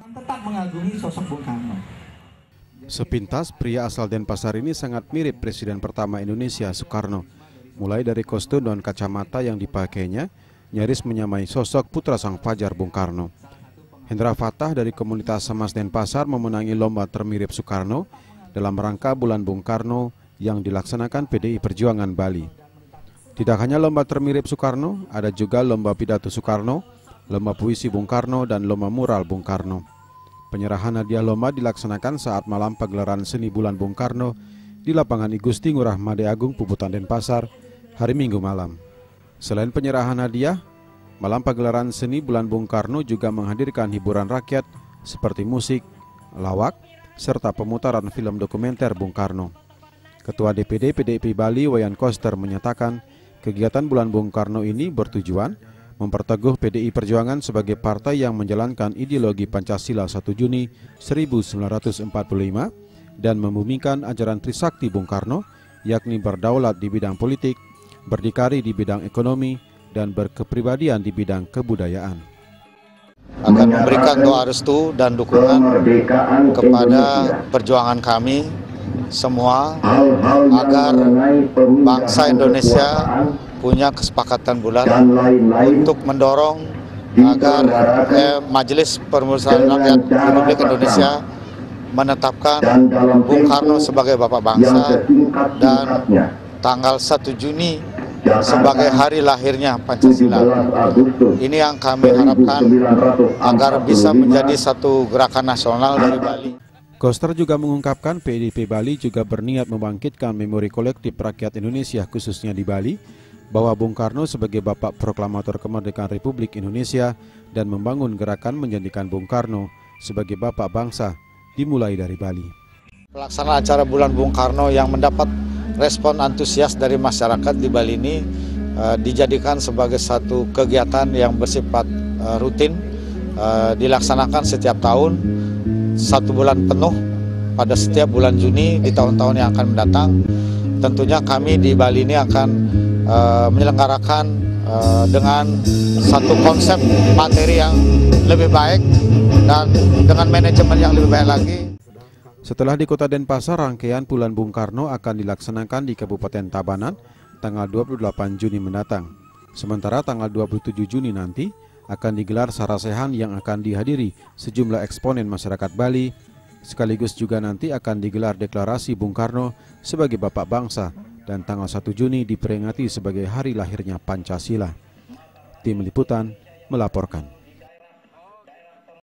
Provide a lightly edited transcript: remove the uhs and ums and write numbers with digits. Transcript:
Tetap mengagumi sosok Bung Karno. Sepintas, pria asal Denpasar ini sangat mirip Presiden pertama Indonesia, Soekarno. Mulai dari kostum dan kacamata yang dipakainya, nyaris menyamai sosok putra sang fajar Bung Karno. Hendra Fatah dari komunitas Samas Denpasar memenangi lomba termirip Soekarno dalam rangka Bulan Bung Karno yang dilaksanakan PDI Perjuangan Bali. Tidak hanya lomba termirip Soekarno, ada juga lomba pidato Soekarno, lomba puisi Bung Karno, dan lomba mural Bung Karno. Penyerahan hadiah lomba dilaksanakan saat malam pagelaran seni Bulan Bung Karno di lapangan I Gusti Ngurah Made Agung, Puputan Denpasar, hari Minggu malam. Selain penyerahan hadiah, malam pagelaran seni Bulan Bung Karno juga menghadirkan hiburan rakyat seperti musik, lawak, serta pemutaran film dokumenter Bung Karno. Ketua DPD PDIP Bali, Wayan Koster, menyatakan kegiatan Bulan Bung Karno ini bertujuan memperteguh PDI Perjuangan sebagai partai yang menjalankan ideologi Pancasila 1 Juni 1945 dan membumikan ajaran Trisakti Bung Karno, yakni berdaulat di bidang politik, berdikari di bidang ekonomi, dan berkepribadian di bidang kebudayaan. Akan memberikan doa restu dan dukungan kepada perjuangan kami semua agar bangsa Indonesia punya kesepakatan bulat untuk mendorong agar Majelis Permusyawaratan Rakyat Republik Indonesia menetapkan Bung Karno sebagai Bapak Bangsa dan tanggal 1 Juni sebagai hari lahirnya Pancasila. Ini yang kami harapkan agar bisa menjadi satu gerakan nasional dari Bali. Koster juga mengungkapkan PDIP Bali juga berniat membangkitkan memori kolektif rakyat Indonesia khususnya di Bali, bahwa Bung Karno sebagai Bapak Proklamator Kemerdekaan Republik Indonesia dan membangun gerakan menjadikan Bung Karno sebagai Bapak Bangsa dimulai dari Bali. Pelaksanaan acara Bulan Bung Karno yang mendapat respon antusias dari masyarakat di Bali ini dijadikan sebagai satu kegiatan yang bersifat rutin, dilaksanakan setiap tahun 1 bulan penuh pada setiap bulan Juni di tahun-tahun yang akan mendatang. Tentunya kami di Bali ini akan menyelenggarakan dengan satu konsep materi yang lebih baik dan dengan manajemen yang lebih baik lagi. Setelah di Kota Denpasar, rangkaian Bulan Bung Karno akan dilaksanakan di Kabupaten Tabanan tanggal 28 Juni mendatang. Sementara tanggal 27 Juni nanti akan digelar sarasehan yang akan dihadiri sejumlah eksponen masyarakat Bali, sekaligus juga nanti akan digelar deklarasi Bung Karno sebagai Bapak Bangsa dan tanggal 1 Juni diperingati sebagai hari lahirnya Pancasila. Tim Liputan melaporkan.